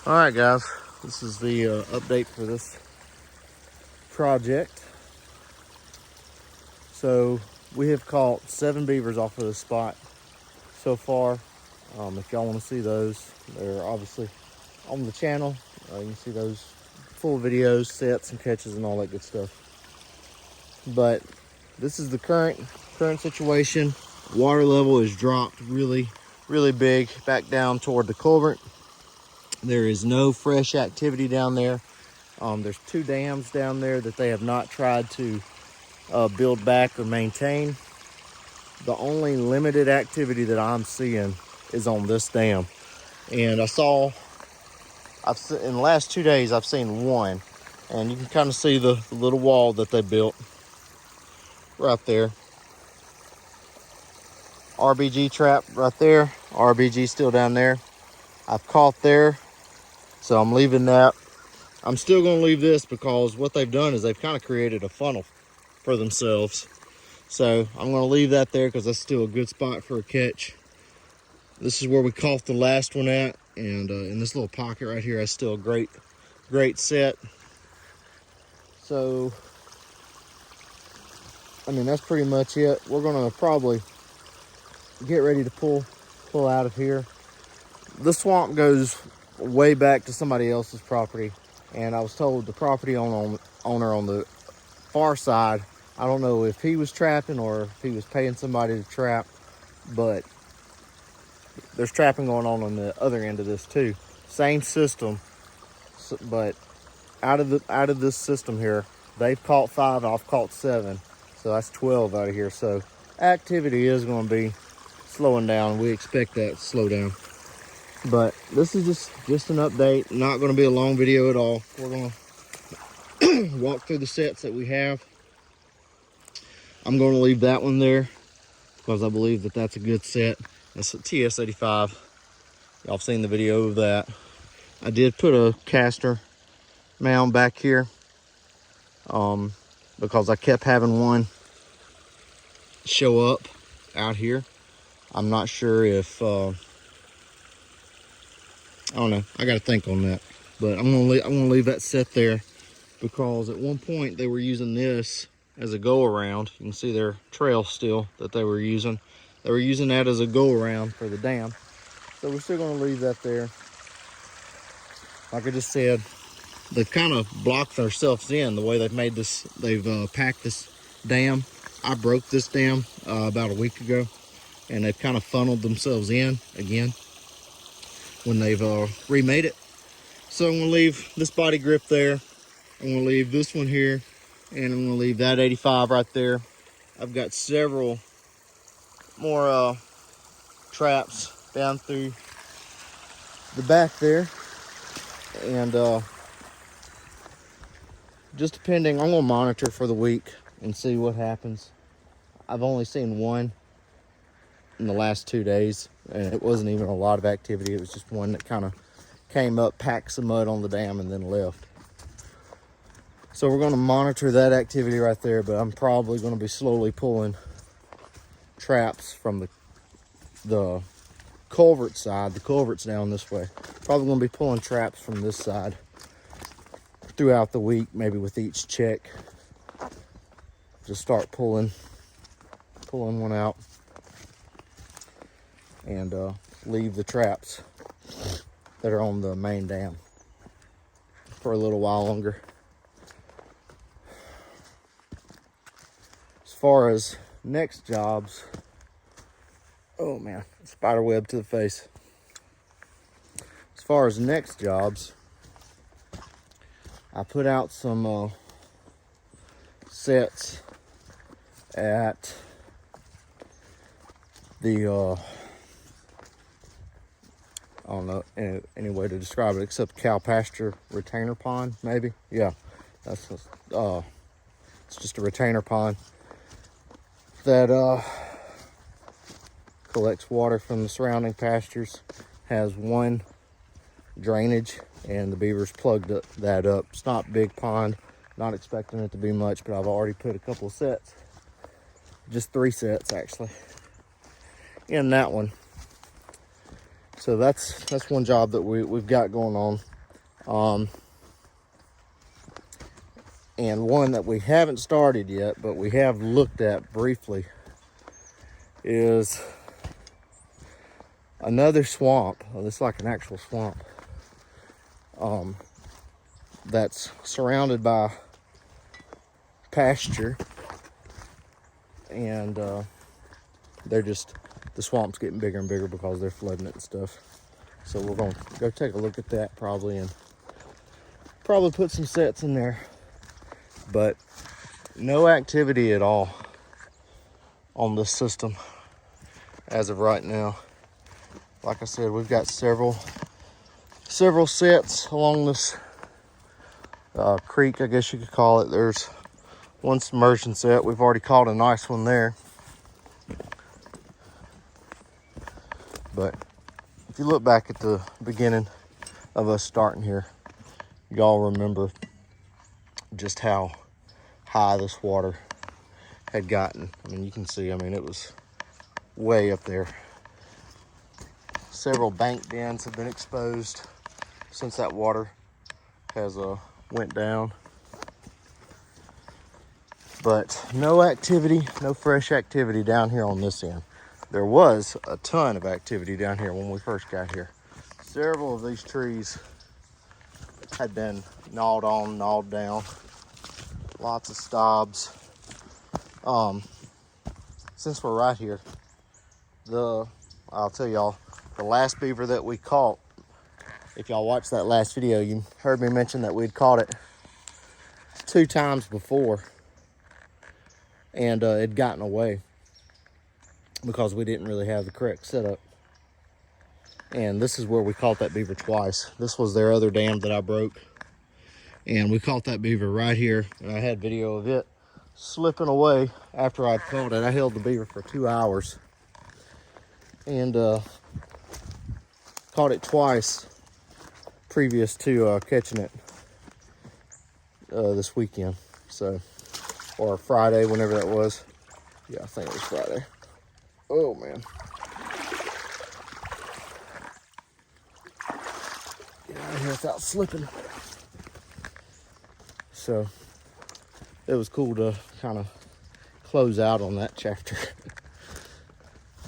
All right, guys, this is the update for this project. So we have caught 7 beavers off of this spot so far. If y'all want to see those, they're obviously on the channel. You can see those full videos, sets and catches and all that good stuff. But this is the current situation. Water level is dropped really big back down toward the culvert. There is no fresh activity down there. There's 2 dams down there that they have not tried to build back or maintain. The only limited activity that I'm seeing is on this dam. And in the last 2 days, I've seen one. And you can kind of see the little wall that they built right there. RBG trap right there. RBG still down there. I've caught there, so I'm leaving that. I'm still going to leave this because what they've done is they've kind of created a funnel for themselves. So I'm going to leave that there because that's still a good spot for a catch. This is where we caught the last one at, and in this little pocket right here, that's still a great set. So, I mean, that's pretty much it. We're going to probably get ready to pull out of here. The swamp goes way back to somebody else's property, and I was told the property owner on the far side, I don't know if he was trapping or if he was paying somebody to trap, but there's trapping going on the other end of this too. Same system, but out of this system here, they've caught 5, I've caught 7, so that's 12 out of here. So activity is going to be slowing down. We expect that to slow down. But this is just an update. Not going to be a long video at all. We're going to walk through the sets that we have. I'm going to leave that one there because I believe that that's a good set. That's a TS85. Y'all have seen the video of that. I did put a caster mound back here because I kept having one show up out here. I'm not sure if I don't know. I got to think on that. But I'm gonna leave that set there because at one point they were using this as a go around. You can see their trail still that they were using. They were using that as a go around for the dam. So we're still gonna leave that there. Like I just said, they've kind of blocked themselves in the way they've made this. They've packed this dam. I broke this dam about a week ago, and they've kind of funneled themselves in again when they've remade it. So I'm gonna leave this body grip there. I'm gonna leave this one here, and I'm gonna leave that 85 right there. I've got several more traps down through the back there, and just depending, I'm gonna monitor for the week and see what happens. I've only seen one in the last 2 days, and it wasn't even a lot of activity. It was just one that kind of came up, packed some mud on the dam, and then left. So we're going to monitor that activity right there, but I'm probably going to be slowly pulling traps from the culvert side. The culvert's down this way. Probably going to be pulling traps from this side throughout the week, maybe with each check. Just start pulling one out and leave the traps that are on the main dam for a little while longer. As far as next jobs, oh man, spider web to the face. As far as next jobs, I put out some sets at the I don't know any way to describe it except cow pasture retainer pond, maybe. Yeah, that's it's just a retainer pond that collects water from the surrounding pastures, has one drainage, and the beavers plugged that up. It's not a big pond, not expecting it to be much, but I've already put a couple of sets, just 3 sets actually, in that one. So that's one job that we've got going on. And one that we haven't started yet, but we have looked at briefly, is another swamp. Well, it's like an actual swamp that's surrounded by pasture, and the swamp's getting bigger and bigger because they're flooding it and stuff. So we're gonna go take a look at that probably, and probably put some sets in there. But no activity at all on this system as of right now. Like I said, we've got several sets along this creek, I guess you could call it. There's one submersion set. We've already caught a nice one there. But if you look back at the beginning of us starting here, y'all remember just how high this water had gotten. I mean, you can see, I mean, it was way up there. Several bank dams have been exposed since that water has went down. But no activity, no fresh activity down here on this end. There was a ton of activity down here when we first got here. Several of these trees had been gnawed on, gnawed down. Lots of stobs. Since we're right here, I'll tell y'all, the last beaver that we caught, if y'all watched that last video, you heard me mention that we'd caught it 2 times before, and it'd gotten away because we didn't really have the correct setup. And this is where we caught that beaver twice. This was their other dam that I broke, and we caught that beaver right here, and I had video of it slipping away after I'd caught it. I held the beaver for 2 hours and caught it twice previous to catching it this weekend. So, or Friday, whenever that was. Yeah, I think it was Friday. Oh man. Get out of here without slipping. So it was cool to kind of close out on that chapter.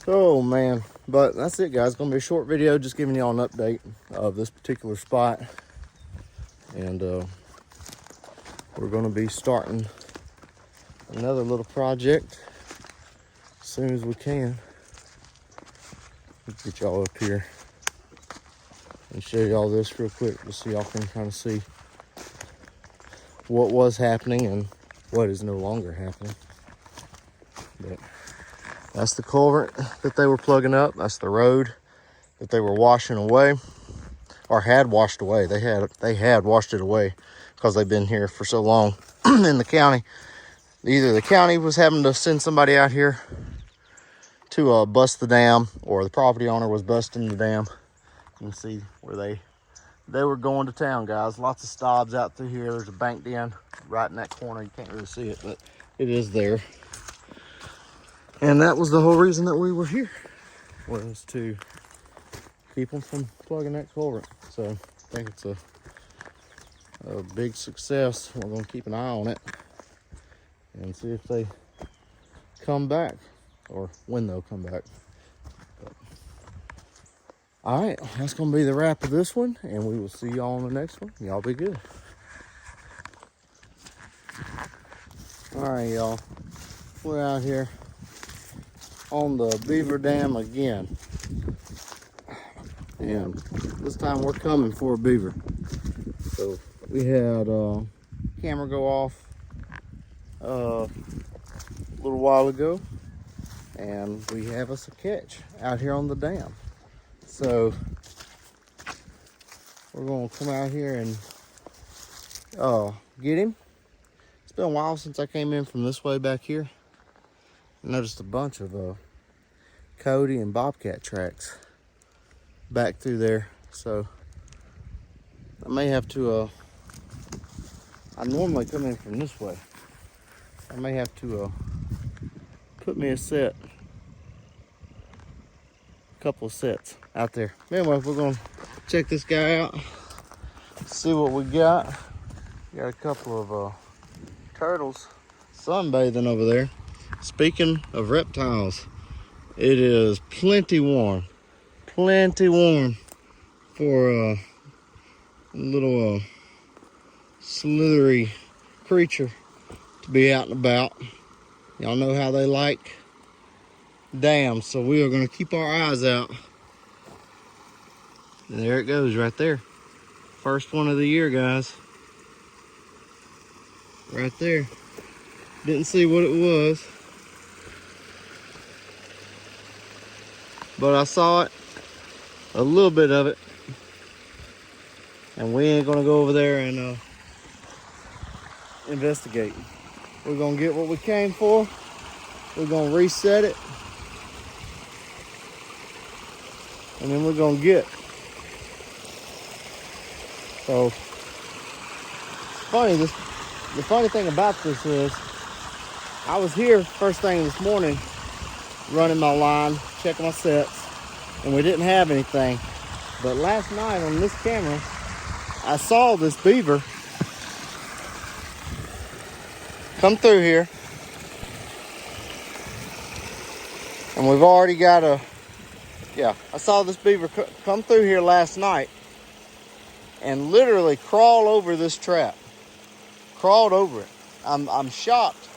Oh man, but that's it guys. It's gonna be a short video just giving y'all an update of this particular spot. And we're gonna be starting another little project as soon as we can. Let's get y'all up here and show y'all this real quick just so y'all can kind of see what was happening and what is no longer happening. But that's the culvert that they were plugging up. That's the road that they were washing away, or had washed away. They had washed it away because they've been here for so long in the county. Either the county was having to send somebody out here to bust the dam, or the property owner was busting the dam. You can see where they were going to town, guys. Lots of stobs out through here. There's a bank den right in that corner. You can't really see it, but it is there. And that was the whole reason that we were here, was to keep them from plugging that culvert. So I think it's a big success. We're going to keep an eye on it and see if they come back, or when they'll come back. But, all right, that's going to be the wrap of this one, and we will see y'all on the next one. Y'all be good. All right, y'all. We're out here on the beaver dam again. And this time we're coming for a beaver. So we had camera go off a little while ago, and we have us a catch out here on the dam. So we're gonna come out here and get him. It's been a while since I came in from this way back here. I noticed a bunch of coyote and bobcat tracks back through there. So I may have to I normally come in from this way. I may have to put me a set couple of sets out there. Anyway, we're gonna check this guy out, see what we got. Got a couple of turtles sunbathing over there. Speaking of reptiles, it is plenty warm for a little slithery creature to be out and about. Y'all know how they like dams, so we are going to keep our eyes out. And there it goes right there. First one of the year, guys. Right there. Didn't see what it was, but I saw it, a little bit of it, and we ain't gonna go over there and investigate. We're gonna get what we came for. We're gonna reset it, and then we're gonna get. So funny, the funny thing about this is I was here first thing this morning running my line, checking my sets, and we didn't have anything. But last night on this camera, I saw this beaver come through here. And we've already got I saw this beaver come through here last night and literally crawl over this trap. Crawled over it. I'm shocked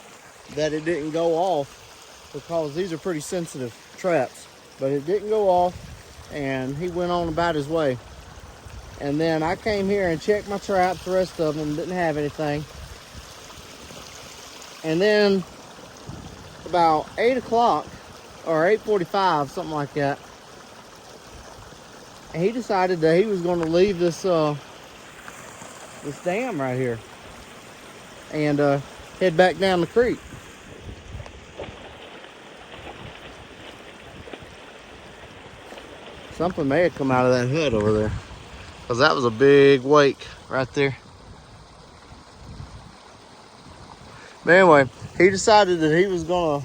that it didn't go off, because these are pretty sensitive traps. But it didn't go off, and he went on about his way. And then I came here and checked my traps, the rest of them, didn't have anything. And then about 8 o'clock, or 8:45, something like that, he decided that he was going to leave this this dam right here and head back down the creek. Something may have come out of that hut over there, because that was a big wake right there. But anyway, he decided that he was gonna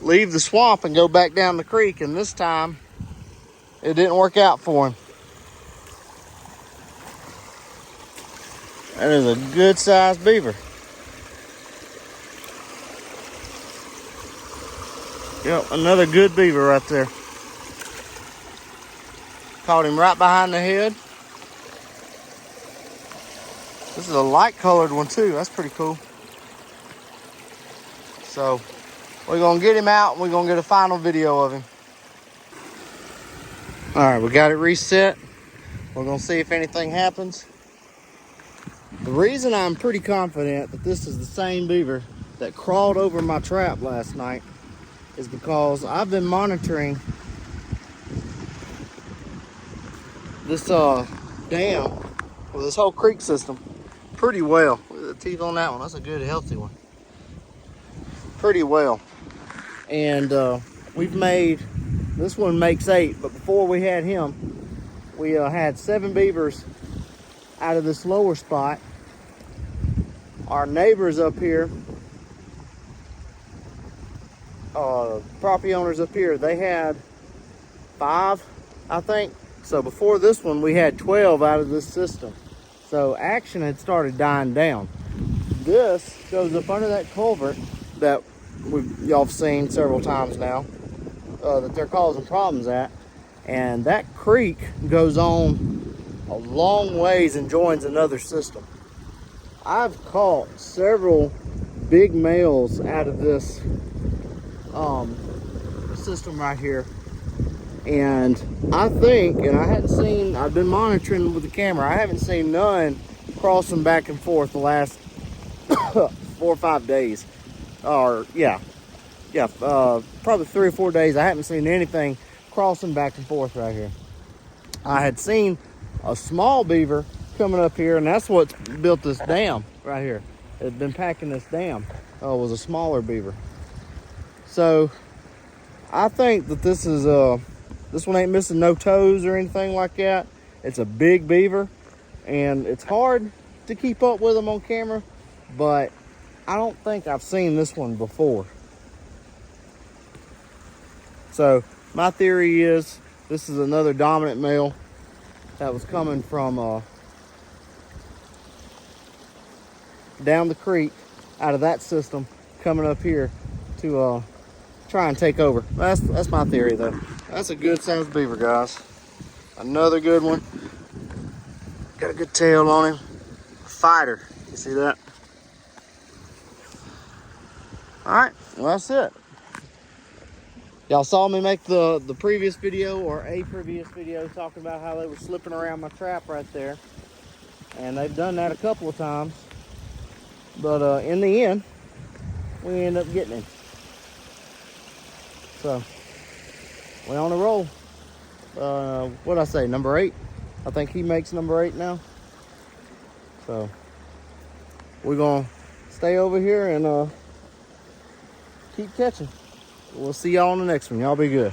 leave the swamp and go back down the creek, and this time it didn't work out for him. That is a good sized beaver. Yep, another good beaver right there. Caught him right behind the head. This is a light colored one too. That's pretty cool. So we're gonna get him out and we're gonna get a final video of him. All right, we got it reset. We're gonna see if anything happens. The reason I'm pretty confident that this is the same beaver that crawled over my trap last night is because I've been monitoring this dam, or this whole creek system, pretty well. Look at the teeth on that one. That's a good, healthy one. Pretty well. And we've made, this one makes 8, but before we had him, we had 7 beavers out of this lower spot. Our neighbors up here, property owners up here, they had 5, I think. So before this one, we had 12 out of this system. So action had started dying down. This goes up under that culvert that y'all have seen several times now, that they're causing problems at. And that creek goes on a long ways and joins another system. I've caught several big males out of this system right here. And I think, and I hadn't seen, I've been monitoring with the camera, I haven't seen none crossing back and forth the last 4 or 5 days. Or, probably 3 or 4 days. I haven't seen anything crossing back and forth right here. I had seen a small beaver coming up here, and that's what built this dam right here. It had been packing this dam. It was a smaller beaver. So, I think that this is this one ain't missing no toes or anything like that. It's a big beaver, and it's hard to keep up with them on camera, but I don't think I've seen this one before. So my theory is this is another dominant male that was coming from down the creek out of that system, coming up here to try and take over. That's my theory though. That's a good sized beaver, guys. Another good one. Got a good tail on him. A fighter. You see that? All right, well, that's it. Y'all saw me make the previous video, or a previous video, talking about how they were slipping around my trap right there. And they've done that a couple of times. But in the end, we end up getting him. So, we're on a roll. What'd I say, number 8? I think he makes number 8 now. So, we're gonna stay over here and keep catching. We'll see y'all on the next one. Y'all be good.